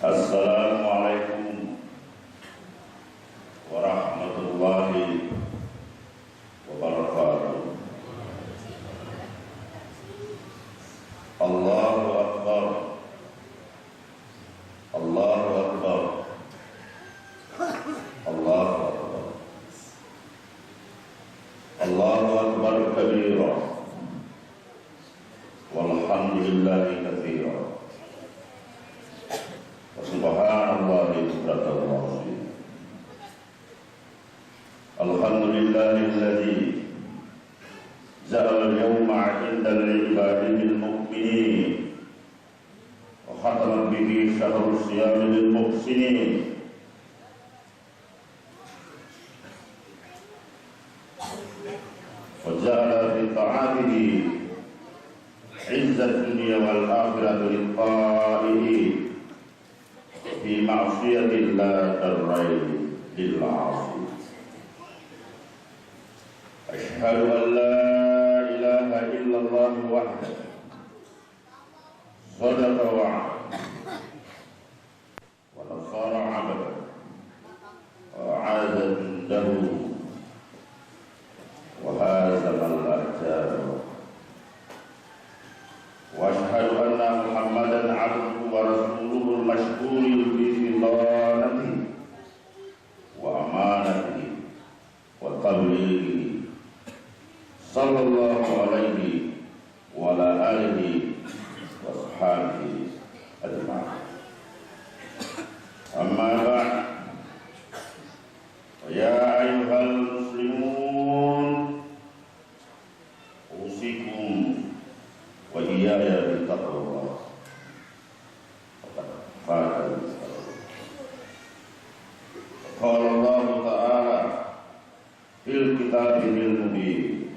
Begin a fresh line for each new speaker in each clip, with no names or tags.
Assalamualaikum warahmatullahi wabarakatuh. Allahu Akbar. Allahu Akbar. Allahu Akbar. Allahu Akbar kabira. Walhamdulillahi katsira. Subhanallahi bukratan. Alhamdulillahilladzi ja'ala al-yawma 'inda al-'ibadi al-mu'minin wa khatama bihi shahru siyam lil-muhsinin. Wa ja'ala fi ta'atihi 'izzat dunya wal akhirati lil-qa'ilin fi ma'siyatillah darrain lil 'asi. Asyhadu an la ilaha illallah wahdahu sadaqa wa'ada wa nasara 'abdahu wa 'aada lahu wa hazama al-ahzaba. Wa asyhadu anna Muhammadan 'abduhu wa rasuluhu al-mashhuri bi fidanatihi wa amanatihi wa tablighihi sallallahu alaihi wa ala alihi wa sahbihi ajma'in. Amma ba'd, ya ayyuhal muslimun, usikum wa iyaya bittaqwallah. Qala Allah Ta'ala fil kitabil mubin.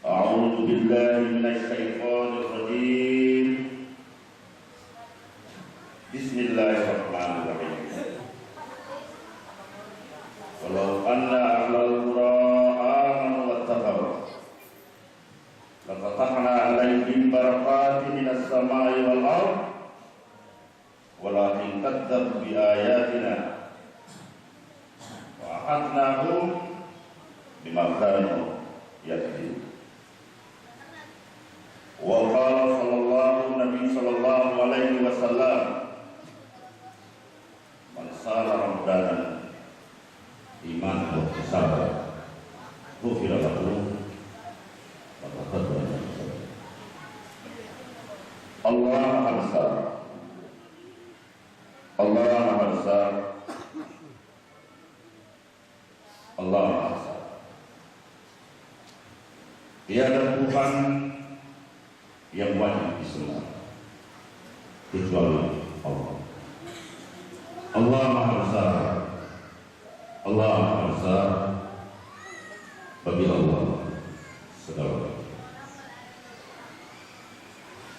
A'udzu billahi minasy syaithanir rajim. Bismillahirrahmanirrahim. Walau anna ahlal qura amanu wattaqaw lafatahna 'alaihim barakatin minas samai wal ardh walakin kadzdzabu bi ayatina wa akhadnahum bima kanu yaksibun. Wa qala sallallahu alaihi wasallam, man sara ramadana iman wa ihtisaban ghufira lahu ma taqaddama min dhanbihi. Allah Maha Besar. Allah Maha Besar. Allah Maha Besar. Tiada Tuhan yang wajib disembah kecuali Allah. Allah Maha Besar. Allah Maha Besar. Bagi Allah segala.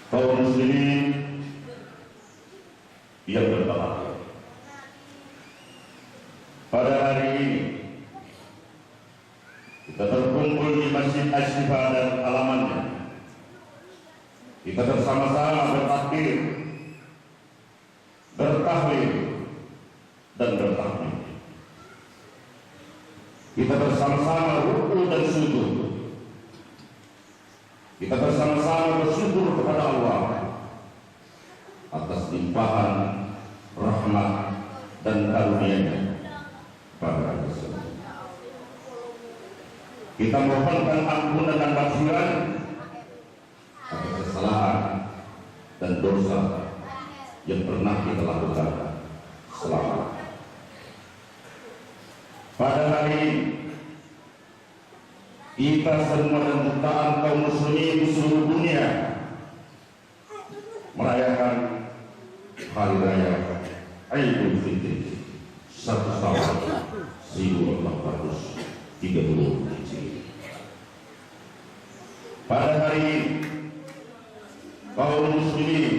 Kaum muslimin yang berbahagia, pada hari ini kita berkumpul di Masjid Asy-Syifa dan halamannya. Kita bersama-sama bertakbir, bertahlil dan bertahmid. Kita bersama-sama rukuk dan sujud. Kita bersama-sama bersyukur kepada Allah atas limpahan rahmat dan karunia-Nya pada kita. Kita mohonkan ampunan dan maghfirah atas kesalahan dan dosa yang pernah kita lakukan selama. Pada hari ini kita semua dan jutaan kaum muslimin di seluruh dunia merayakan hari raya Idul Fitri 1 Syawal 1430 Hijriah. Pada hari ini kaum muslimin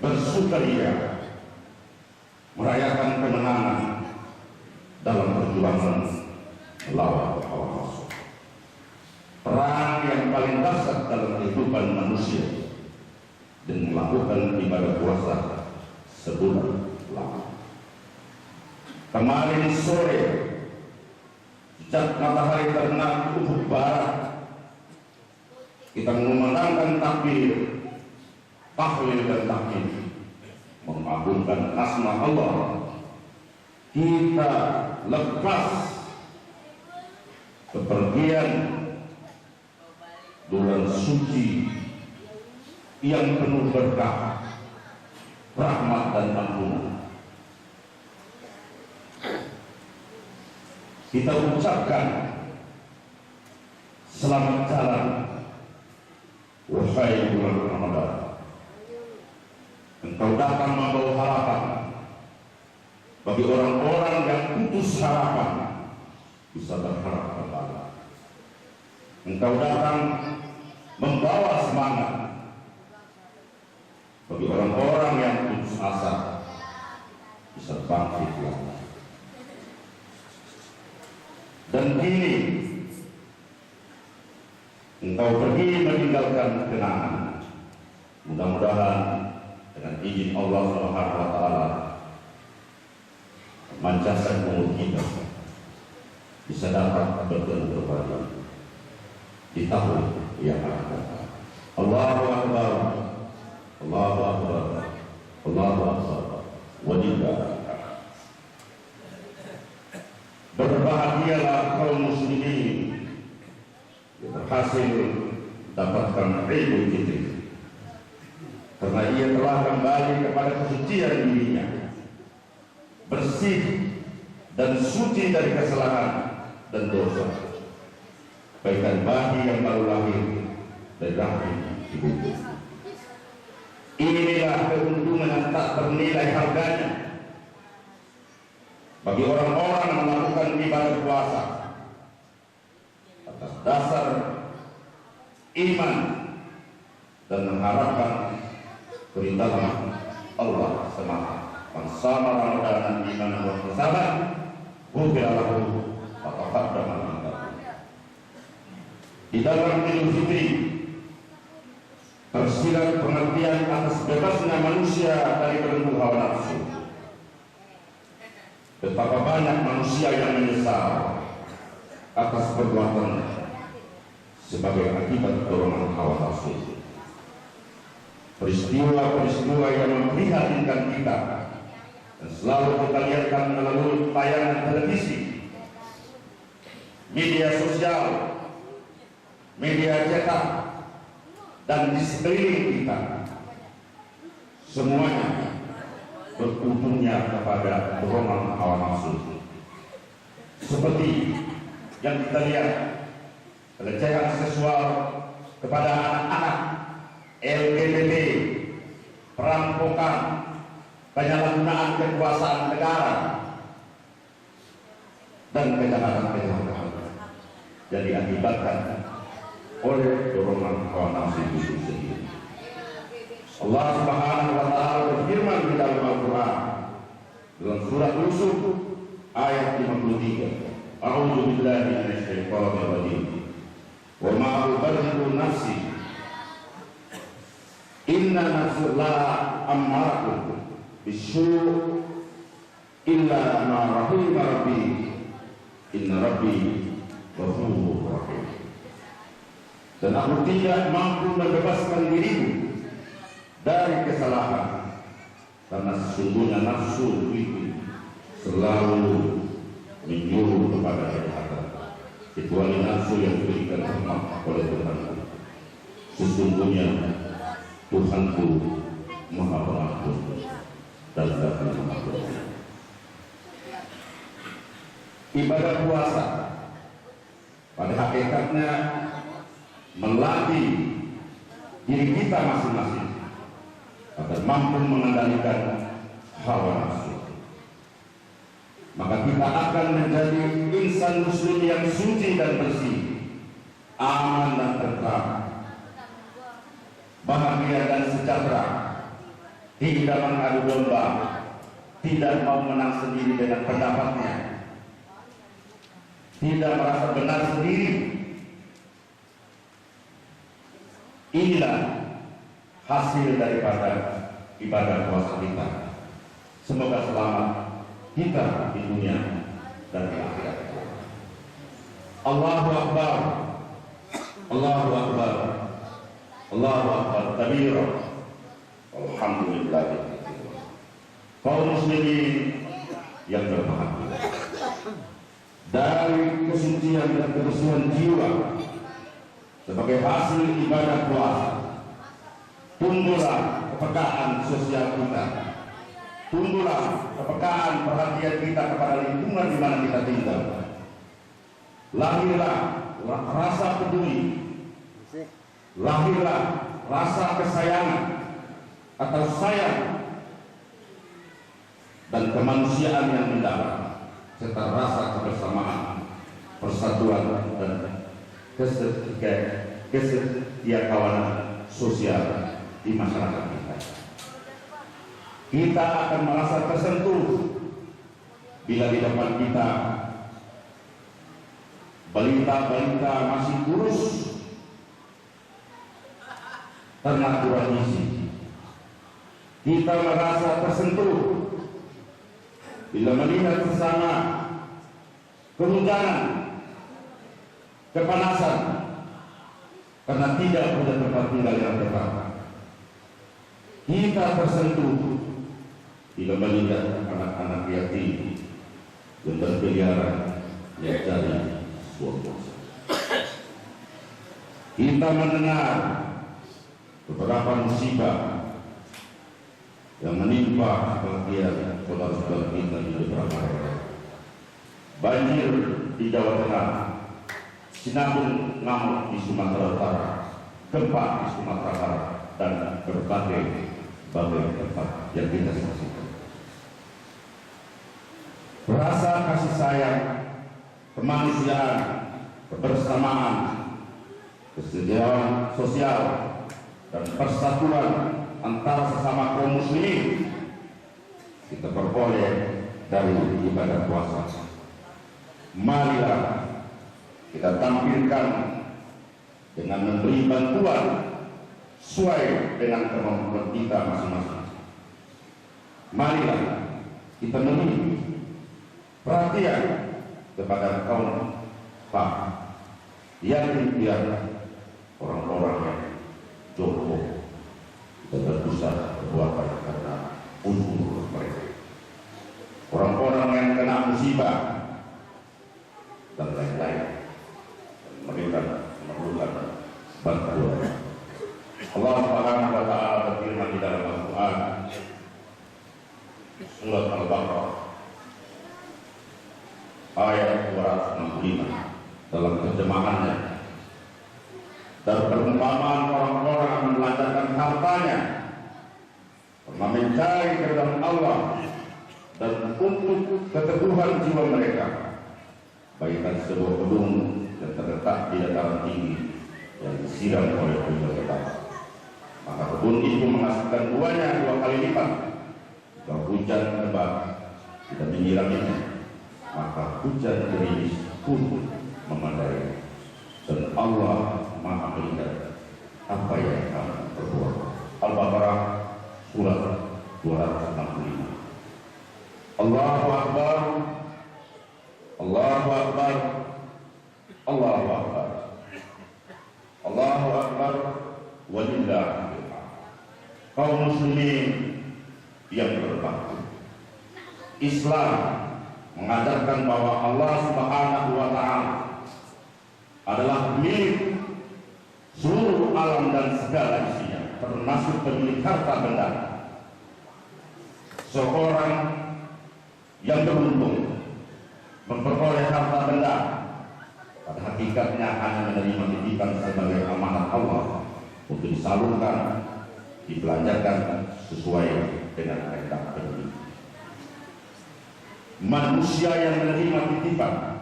bersukaria merayakan kemenangan dalam perjuangan melawan hawa nafsu. Perang yang paling dahsyat dalam kehidupan manusia dan melakukan ibadah puasa sebulan lama. Kemarin sore, sejak matahari terbenam di ufuk barat, kita mengumandangkan takbir, tahlil dan tahmid, mengagungkan asma Allah. Kita lepas kepergian bulan suci yang penuh berkah, rahmat dan ampunan. Kita ucapkan selamat jalan wahai bulan Ramadan. Engkau datang membawa harapan bagi orang-orang yang putus harapan bisa berharap kembali. Engkau datang membawa semangat bagi orang-orang yang putus asa bisa bangkit lagi. Dan kini engkau pergi meninggalkan kenangan. Mudah-mudahan dengan izin Allah Subhanahu wa taala memanjangkan umur kita bisa dapat bertemu kembali di tahun yang akan datang. Allahu Akbar, Allahu Akbar, Allahu Akbar. Walillahi. Berbahagialah kaum muslimin yang berhasil dapatkan Idul Fitri, karena ia telah kembali kepada kesucian dirinya, bersih dan suci dari kesalahan dan dosa, baikkan bayi yang baru lahir dari rahim ibunya. Inilah keuntungan yang tak ternilai harganya bagi orang-orang yang melakukan ibadah puasa atas dasar iman dan mengharapkan perintah Allah semata. Man shama Ramadanan imanan wa ihtisaban ghufira lahu ma taqaddama min dhanbihi. Di dalam Idul Fitri tersirat pengertian atas bebasnya manusia dari belenggu hawa nafsu. Betapa banyak manusia yang menyesal atas perbuatan sebagai akibat dorongan hawa nafsu. Peristiwa-peristiwa yang memprihatinkan kita dan selalu kita lihatkan melalui tayangan televisi, media sosial, media cetak, dan di sekeliling kita, semuanya berujungnya kepada dorongan hawa nafsu. Seperti yang kita lihat, pelecehan seksual kepada anak-anak, LGBT, perampokan, penyalahgunaan kekuasaan negara, dan kejahatan-kejahatan yang diakibatkan oleh dorongan hawa nafsu itu sendiri. Allah Subhanahu wa taala berfirman di dalam Al-Qur'an dalam surat Yusuf ayat 53. A'udzu billahi minasy syaithanir rajim. Wa ma ubarri'u nafsi. Inna nafsallaha ammaratun bisyu'i illa ma rahima rabbi. Inna rabbi ghafurur rahim. Dan aku tidak mampu membebaskan diriku dari kesalahan, karena sesungguhnya nafsu itu selalu menyuruh kepada kejahatan, kecuali nafsu yang diberikan rahmat oleh Tuhan. Sesungguhnya Tuhanku Maha Pengampun dan Maha Pengampun. Ibadah puasa pada hakikatnya melatih diri kita masing-masing agar mampu mengendalikan hawa nafsu. Maka kita akan menjadi insan muslim yang suci dan bersih, aman dan tentram, bahagia dan sejahtera, tidak mengadu domba, tidak mau menang sendiri dengan pendapatnya, tidak merasa benar sendiri. Inilah hasil daripada ibadah puasa kita. Semoga selamat kita di dunia dan di akhirat. Allahu Akbar, Allahu Akbar, Allahu Akbar kabira. Alhamdulillah. Kaum muslimin yang berbahagia, dari kesucian dan kerusuhan jiwa sebagai hasil ibadah puasa, tumbuhlah kepekaan sosial kita, tumbuhlah kepekaan perhatian kita kepada lingkungan di mana kita tinggal. Lahirlah rasa peduli, lahirlah rasa kesayangan atau sayang dan kemanusiaan yang mendalam, serta rasa kebersamaan, persatuan dan kesetiakawanan sosial di masyarakat kita. Kita akan merasa tersentuh bila di depan kita balita-balita masih kurus karena kurang gizi. Kita merasa tersentuh bila melihat bersama kehujanan, kepanasan karena tidak punya tempat tinggal yang tetap. Kita tersentuh bila melihat anak-anak yatim yang berkeliaran mencari suatu. Kita mendengar beberapa musibah yang menimpa kebahagiaan saudara-saudara kita di beberapa daerah. Banjir di Jawa Tengah, sinabung ngamuk di Sumatera Utara, gempa di Sumatera Barat, dan berbagai tempat yang kita saksikan. Rasa kasih sayang, kemanusiaan, kebersamaan, kesejahteraan sosial, dan persatuan antara sesama kaum muslimin kita peroleh dari ibadah puasa. Marilah kita tampilkan dengan memberi bantuan sesuai dengan kemampuan kita masing-masing. Marilah kita memberi perhatian kepada kaum yang orang-orang yang jauh dan berdosa perbuatan karena unsur mereka, orang-orang yang kena musibah dan lain-lain, mereka memerlukan bantuan. Allah Subhanahu wa Ta'ala berfirman di dalam Al-Quran surat Al-Baqarah ayat 265 dalam terjemahannya, dan perumpamaan orang-orang yang melancarkan hartanya karena mencari keridhaan Allah dan untuk keteguhan jiwa mereka, bagaikan sebuah gedung yang terletak di dataran tinggi yang disiram oleh hujan lebat. Maka kebun itu menghasilkan buahnya 2 kali lipat. Jika hujan lebat tidak menyiraminya, maka hujan gerimis pun memadai. Dan Allah Maha melihat apa yang kamu perbuat. Al-Baqarah surat 265. Allahu Akbar, Allahu Akbar, Allahu Akbar, Allahu Akbar, walillahil hamd. Kaum muslimin yang berbahagia, Islam mengajarkan bahwa Allah Subhanahu wa Ta'ala adalah milik seluruh alam dan segala isinya, termasuk pemilik harta benda. Seorang yang beruntung memperoleh harta benda pada hakikatnya hanya menerima titipan sebagai amanat Allah untuk disalurkan, dibelanjakan sesuai dengan kehendak pemilik. Manusia yang menerima titipan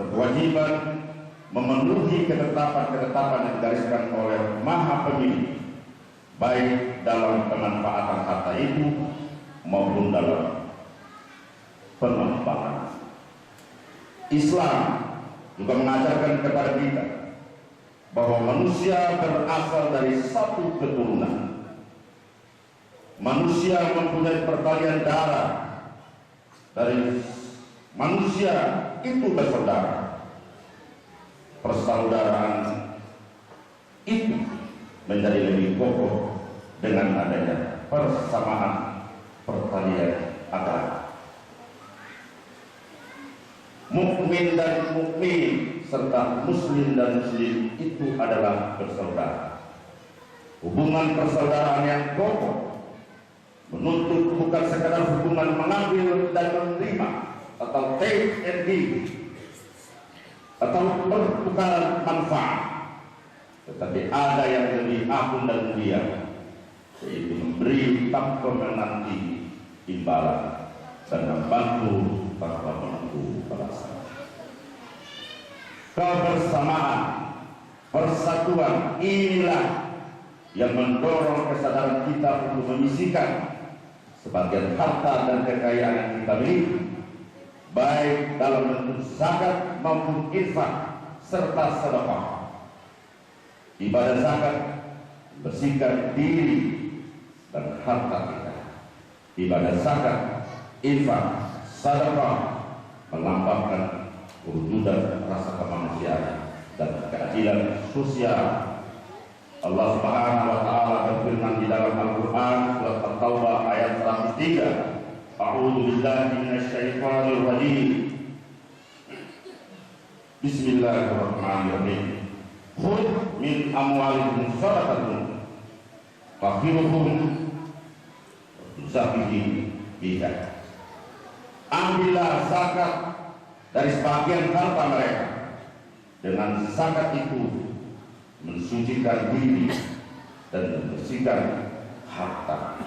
berkewajiban memenuhi ketetapan-ketetapan yang digariskan oleh Maha Pemilik, baik dalam pemanfaatan harta itu maupun dalam pengembangan. Islam juga mengajarkan kepada kita bahwa manusia berasal dari satu keturunan. Manusia mempunyai pertalian darah. Dari manusia itu bersaudara. Persaudaraan itu menjadi lebih kokoh dengan adanya persamaan pertalian agama. Mukmin dan mukmin serta muslim dan muslim itu adalah bersaudara. Hubungan persaudaraan yang kokoh menuntut bukan sekadar hubungan mengambil dan menerima atau take and give atau pertukaran manfaat, tetapi ada yang lebih agung dan mulia, yaitu memberi tanpa menanti imbalan dan membantu tanpa menunggu balasan. Kebersamaan, persatuan inilah yang mendorong kesadaran kita untuk menyisihkan sebagian harta dan kekayaan yang kita miliki, baik dalam bentuk zakat maupun infak serta sedekah. Ibadah zakat membersihkan diri dan harta kita. Ibadah zakat, infak, sedekah melambangkan kewujudan rasa kemanusiaan dan keadilan sosial. Allah Subhanahu wa taala berfirman di dalam Al-Qur'an surat At-Taubah ayat 103, A'udzu billahi minasyaitonir rajim. Bismillahirrahmanirrahim. Khudh min amwalihim shadaqatan faqiruhum zakihim biha. Ambillah zakat dari sebagian harta mereka. Dengan zakat itu mensucikan diri dan membersihkan harta.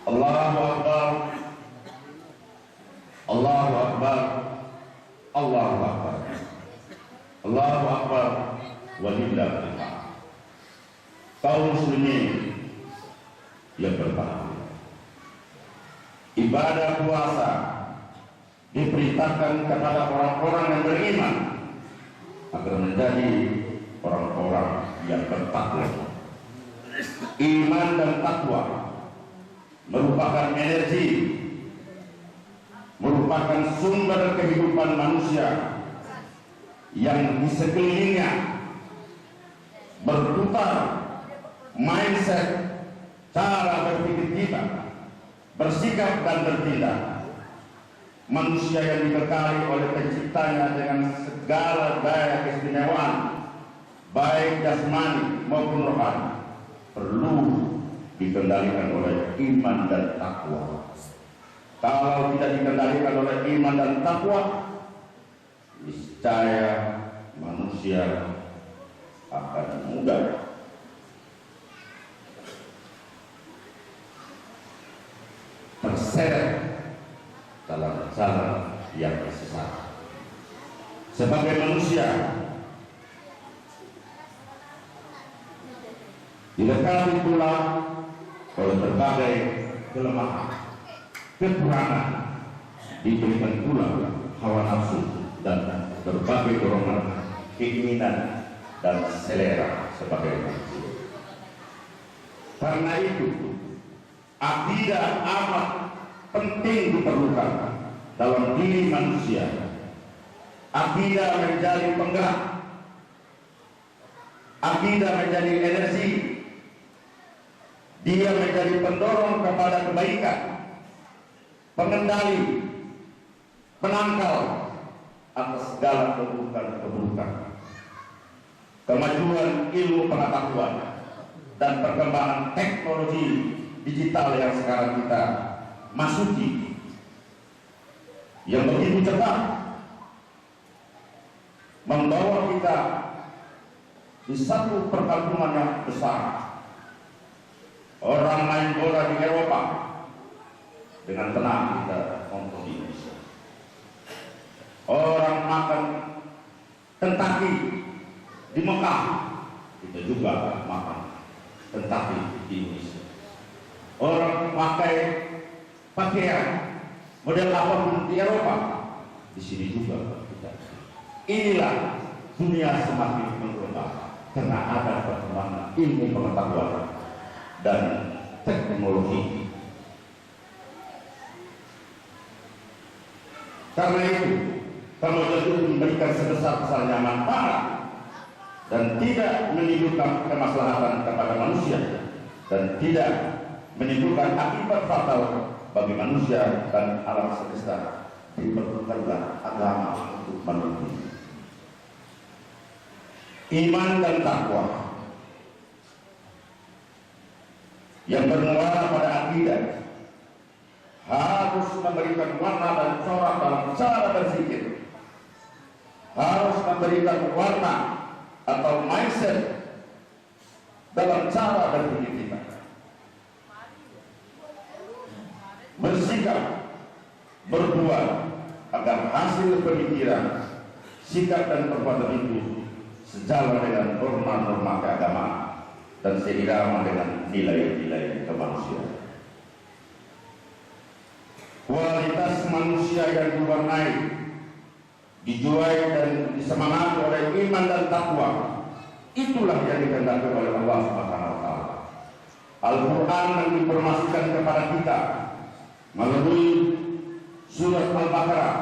Allahu Akbar, Allahu Akbar, Allahu Akbar, Allahu Akbar, walillahil hamd. Kaum muslimin yang berbahagia, ibadah puasa diperintahkan kepada orang-orang yang beriman agar menjadi orang-orang yang bertakwa. Iman dan takwa merupakan energi, merupakan sumber kehidupan manusia yang di sekelilingnya berputar mindset, cara berpikir kita, bersikap dan bertindak. Manusia yang dibekali oleh penciptanya dengan segala daya keistimewaan, baik jasmani maupun rohani, perlu dikendalikan oleh iman dan takwa. Kalau tidak dikendalikan oleh iman dan takwa, niscaya manusia akan mudah terseret dalam jalan yang sesat. Sebagai manusia dilengkapi pula oleh berbagai kelemahan, kekurangan, diberikan pula hawa nafsu dan berbagai dorongan, keinginan dan selera sebagai manusia. Karena itu, akidah amat penting diperlukan dalam diri manusia. Akidah menjadi penggerak, akidah menjadi energi, dia menjadi pendorong kepada kebaikan, pengendali, penangkal atas segala keburukan-keburukan. Kemajuan ilmu pengetahuan dan perkembangan teknologi digital yang sekarang kita masuki yang begitu cepat membawa kita di satu perkampungan yang besar. Orang main bola di Eropa dengan tenang, kita nonton di Indonesia. Orang makan Kentucky di Mekah, kita juga makan Kentucky di Indonesia. Orang pakai pakaian model apapun di Eropa, di sini juga kita. Inilah dunia semakin berkembang. karena ada perkembangan ilmu pengetahuan dan teknologi. Karena itu, teknologi memberikan sebesar-besarnya manfaat dan tidak menimbulkan kemaslahatan kepada manusia dan tidak menimbulkan akibat fatal bagi manusia dan alam semesta. Diperlukanlah agama untuk manusia. Iman dan takwa yang bermuara pada akidah harus memberikan warna dan corak dalam cara berpikir, harus memberikan warna atau mindset dalam cara berpikir kita. Bersikap, berbuat agar hasil pemikiran, sikap dan perbuatan itu sejalan dengan norma-norma keagamaan dan seirama dengan nilai-nilai kemanusiaan. Kualitas manusia yang diwarnai, dijuai dan disemangati oleh iman dan takwa, itulah yang dikehendaki oleh Allah Subhanahu wa taala. Al-Qur'an menginformasikan kepada kita melalui surat Al-Baqarah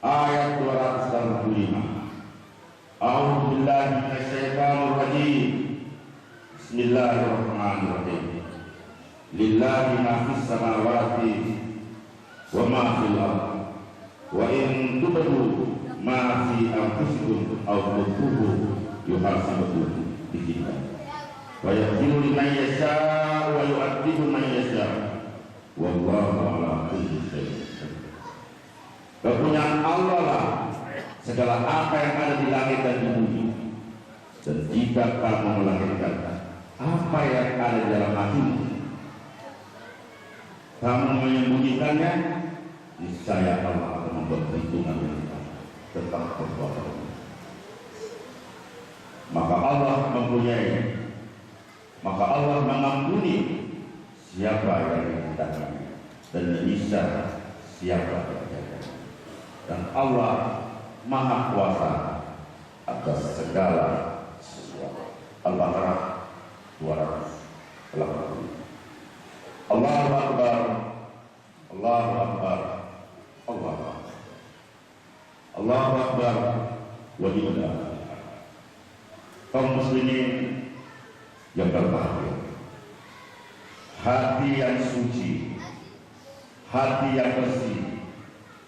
ayat 285. A'udzu billahi minasyaitonir rajim. Bismillahirrahmanirrahim. Lillahi ma fis samawati wa ma fil ardh. Wa in tubdu ma fi anfusikum aw tukhfuhu yuhasibukum bihi. Wa yaghfiru liman yasha'u wa yu'adhibu man yasha'u. Wallahu ala kulli syai'in qadir. Kepunyaan Allah lah segala apa yang ada di langit dan di bumi. Dan jika kamu melahirkan apa yang ada di dalam hatimu, kamu menyembunyikannya, niscaya Allah akan membuat perhitungan yang tentang perbuatan. Maka Allah mempunyai, maka Allah mengampuni siapa yang dikehendaki dan menyiksa siapa yang dikehendaki. Dan Allah Maha Kuasa atas segala sesuatu. Al-Baqarah 280. Allahu Akbar, Allahu Akbar, Allahu Akbar, Allahu Akbar, walillah. Kaum muslimin yang berbahagia, hati yang suci, hati yang bersih,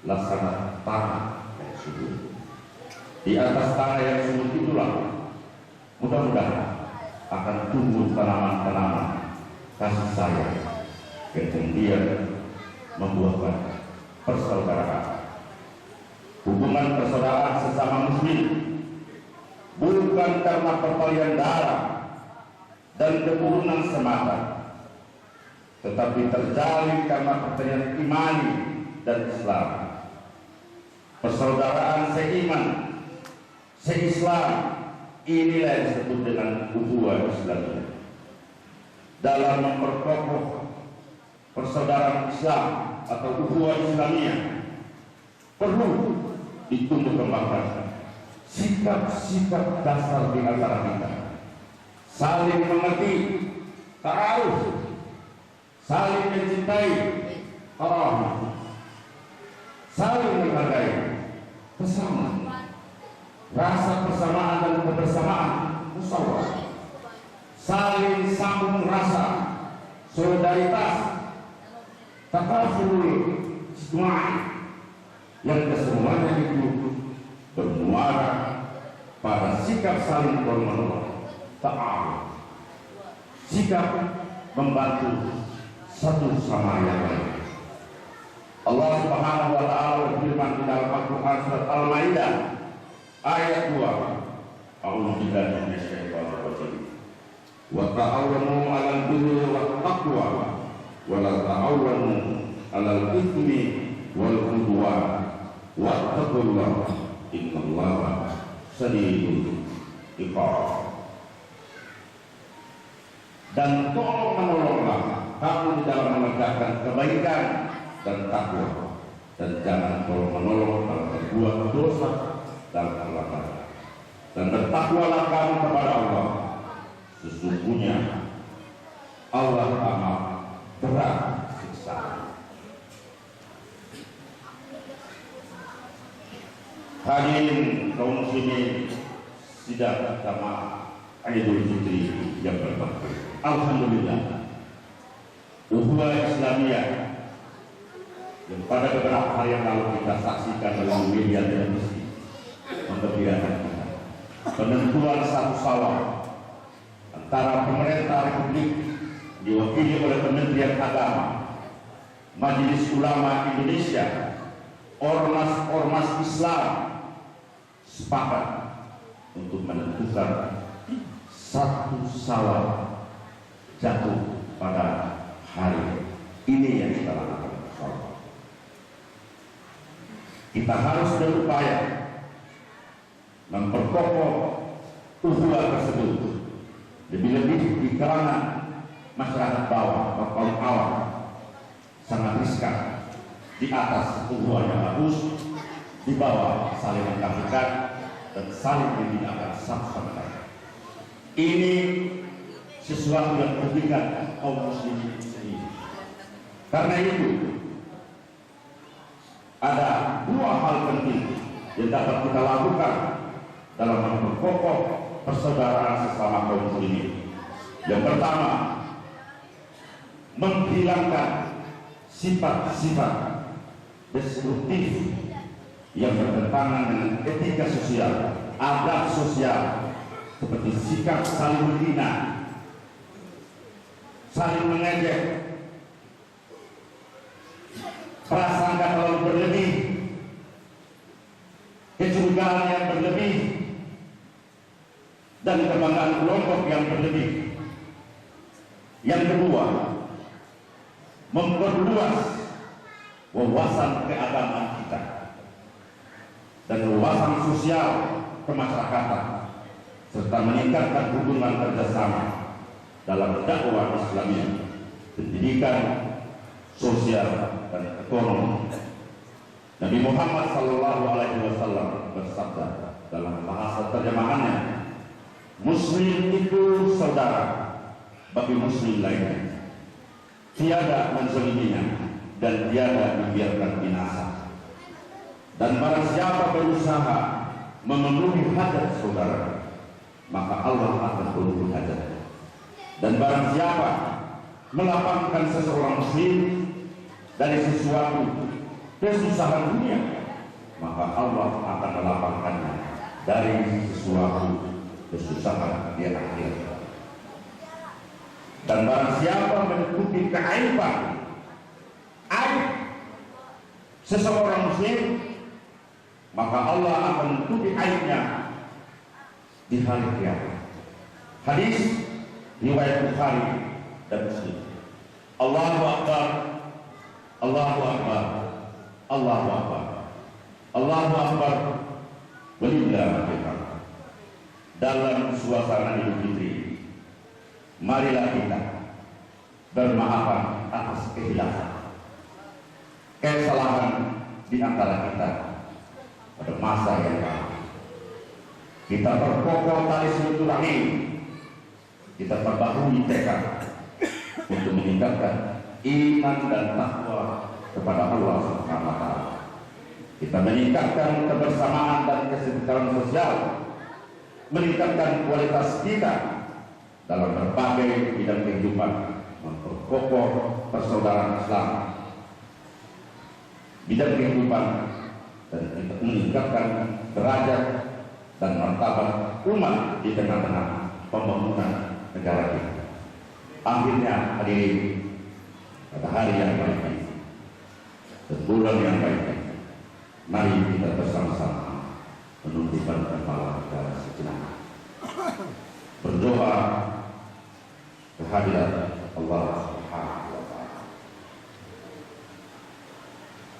laksana tanah yang subur. Di atas tanah yang subur itulah mudah-mudahan akan tumbuh tanaman-tanaman kasih sayang yang kemudian membuahkan persaudaraan. Hubungan persaudaraan sesama muslim bukan karena perpalian darah dan keturunan semata, tetapi terjalin karena pertanyaan imani dan Islam. Persaudaraan seiman, seislam, inilah yang disebut dengan ukhuwah Islamiyah. Dalam memperkokoh persaudaraan Islam atau ukhuwah Islamiyah, perlu ditumbuh kembangkan sikap-sikap dasar di antara kita, saling mengerti, ta'aruf, saling mencintai, ta'aruf, saling menghargai, bersama, rasa persamaan dan kebersamaan, musyawarah, saling sambung rasa, solidaritas, takaful ijtimai, yang kesemuanya itu bermuara pada sikap saling menolong, ta'awun, sikap membantu satu sama yang lain. Allah Subhanahu wa taala berfirman di dalam Al-Qur'an surat Al-Maidah ayat 2. A'udzu billahi minasyaitonir rajim. Wa ta'awanu 'alal birri wat taqwa wa la ta'awanu 'alal itsmi wal 'udwan wattaqullaha innallaha shadidul iqab. Dan tolong menolonglah kamu di dalam menegakkan kebaikan dan takwa, dan jangan tolong menolong dalam berbuat dosa dan pelanggaran. dan bertakwalah kamu kepada Allah. Sesungguhnya Allah amat berat siksaan. Hadirin kaum muslimin sidang jamaah Idul Fitri yang berbahagia. Alhamdulillah, ukhuwah Islamiyah yang pada beberapa hari yang lalu kita saksikan dalam media televisi memperkirakan kita penentuan satu Syawal antara pemerintah Republik diwakili oleh Kementerian Agama, Majelis Ulama Indonesia, ormas-ormas Islam sepakat untuk menentukan satu Syawal jatuh pada hari ini yang kita lakukan bersama. Kita harus berupaya memperkokoh ukhuwah tersebut, lebih-lebih di kalangan masyarakat bawah atau kaum awam. Sangat riskan di atas ukhuwah yang bagus, di bawah saling mengkafirkan dan saling menghinakan satu sama lain. Ini sesuatu yang merugikan kaum muslimin sendiri. Karena itu ada dua hal penting yang dapat kita lakukan dalam memperkokoh persaudaraan sesama kaum muslimin. Yang pertama, menghilangkan sifat-sifat destruktif yang bertentangan dengan etika sosial, adab sosial, seperti sikap saling menghina, saling mengejek, prasangka terlalu berlebih, kecurigaan yang berlebih, dan kebanggaan kelompok yang berlebih. Yang kedua, memperluas wawasan keagamaan kita dan wawasan sosial kemasyarakatan, serta meningkatkan hubungan kerjasama dalam dakwah Islamiyah, pendidikan, sosial, dan ekonomi. Nabi Muhammad SAW bersabda dalam bahasa terjemahannya, Muslim itu saudara bagi Muslim lainnya, tiada menzaliminya dan tiada dibiarkan binasa. Dan barang siapa berusaha memenuhi hajat saudara, maka Allah akan penuhi hajatnya. Dan barang siapa melapangkan seseorang muslim dari sesuatu kesusahan dunia, maka Allah akan melapangkannya dari sesuatu kesusahan di akhirat. Dan barang siapa menutupi keaiban, aib seseorang muslim, maka Allah akan menutupi aibnya di hari kiamat. Hadis riwayat Bukhari dan Muslim. Allahu Akbar, Allahu Akbar, Allahu Akbar, Allahu Akbar, walillahil hamd. Dalam suasana Idul Fitri, marilah kita bermaafan atas kehilangan, kesalahan di antara kita pada masa yang lalu. Kita berkokoh tali silaturahmi, kita perbaharui tekad untuk meningkatkan iman dan takwa kepada Allah Subhanahu wa taala. Kita meningkatkan kebersamaan dan kesejahteraan sosial, meningkatkan kualitas kita dalam berbagai bidang kehidupan, memperkokoh persaudaraan Islam, bidang kehidupan, dan kita meningkatkan derajat dan martabat umat di tengah-tengah pembangunan negara kita. Akhirnya hadirin, pada hari yang baik ini, bulan yang baik ini, mari kita bersama-sama menundukkan kepala kita sejenak, berdoa kehadirat Allah Subhanahu wa taala.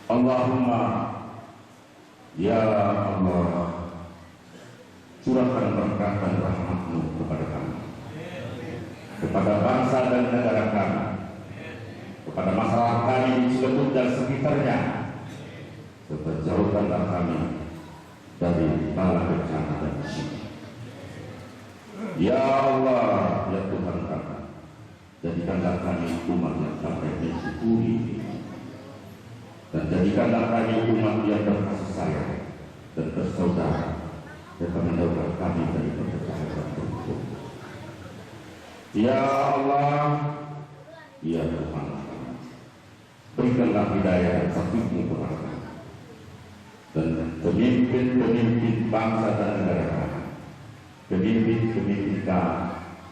Allahumma ya Allah, curahkan berkah dan rahmat-Mu kepada kami, kepada bangsa dan negara kami, kepada masyarakat kami di Cilegon dan sekitarnya, serta jauhkanlah kami dari bala bencana dan musibah. Ya Allah, ya Tuhan kami, jadikanlah kami umat yang sampai mensyukuri ini, dan jadikanlah kami umat yang berkasih sayang dan bersaudara, dan menjauhkan kami dari perpecahan dan berhukum. Ya Allah, ya Tuhan kami, berikanlah hidayah dan taufik-Mu kepada kami dan pemimpin-pemimpin bangsa dan negara kami, pemimpin-pemimpin kami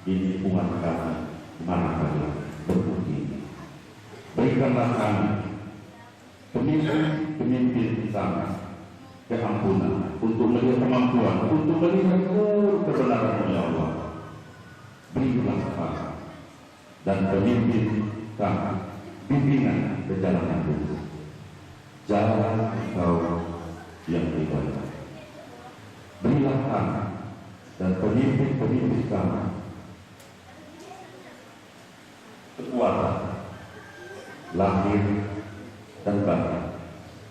di lingkungan kami mana saja bermukim. Berikanlah kami pemimpin kami keampunan untuk melihat kemampuan, untuk melihat kebenaran ya Allah. Berikanlah kami dan pemimpin kami bimbingan ke jalan yang lurus, jalan Engkau yang ibadah. Berilah kami dan pemimpin-pemimpin kami kekuatan lahir dan batin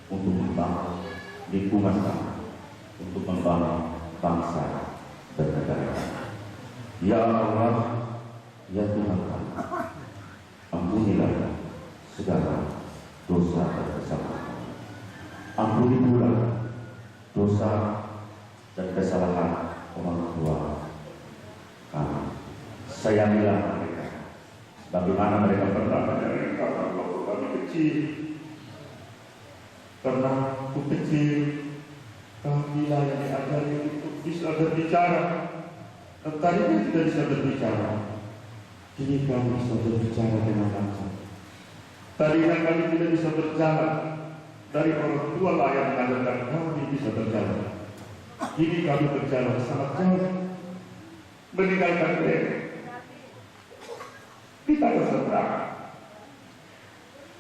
untuk membangun lingkungan kami, untuk membangun bangsa dan negara. Ya Allah, ya Tuhan kami, ampunilah segala dosa dan kesalahan. Ampuni pula dosa dan kesalahan orang tua kami. Sayangilah mereka bagaimana mereka pernah menyerahkan waktu kami kecil. Karena waktu kecil kami lah yang diajari untuk bisa berbicara. Tadinya tidak bisa berbicara, kini kami bisa berbicara dengan lancar. Tadinya kami tidak bisa berjalan, dari orang tua lah yang mengajarkan kami bisa berjalan. Kini kami berjalan sangat jauh, meninggalkan mereka. Kita berseberang.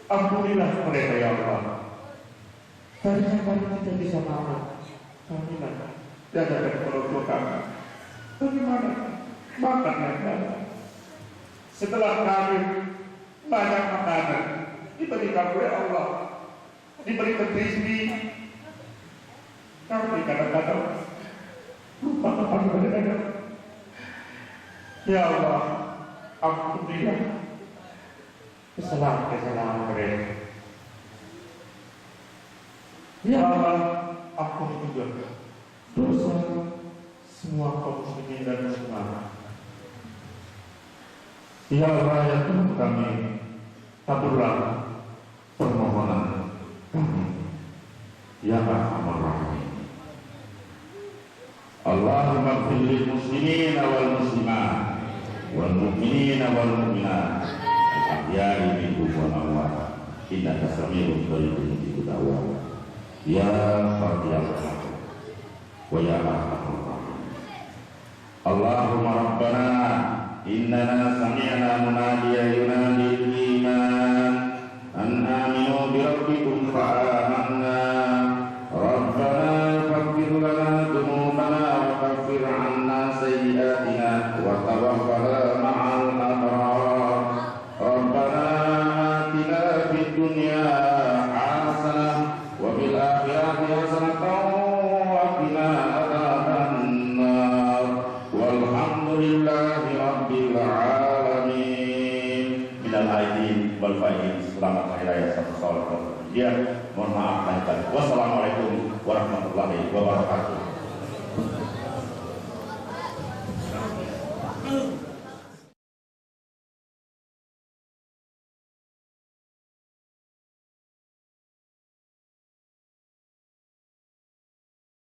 Ampunilah mereka ya Allah. Tadinya kami tidak bisa makan, kami lah diajarkan orang tua kami. Bagaimana makan yang banyak? Setelah kami banyak makanan diberikan oleh Allah, diberikan rezeki, kami kadang-kadang lupa kepada mereka. Ya Allah, ampunilah kesalahan-kesalahan mereka. Ya Allah, ampuni juga dosa semua kaum muslimin dan muslimat. Ya Allah, ya Tuhan kami, kabullah permohonan kami. Ya Arhamar Rahimin. Allahumma ighfir lil muslimina wal muslimat wal mu'minina wal mu'minat al-ahya'i minhum wal amwat innaka sami'un qaribun mujibud da'wat. Ya Fatihah wa ya Arhamar Rahimin. Allahumma rabbana innana sami'na munadiyan yunadi al-iman an aminu bi rabbikum fa amanna rabbana faghfir lana dhunubana wa kaffir 'anna sayyi'atina wa tawaffana ma'al abrar rabbana atina fid dunya hasanah wa fil akhirati hasanah wa qina adzabannar walhamdulillahi rabbil alamin. Minal aidin wal faizin. Selamat hari raya satu Syawal. Mohon maaf lahir batin. Wassalamualaikum warahmatullahi wabarakatuh.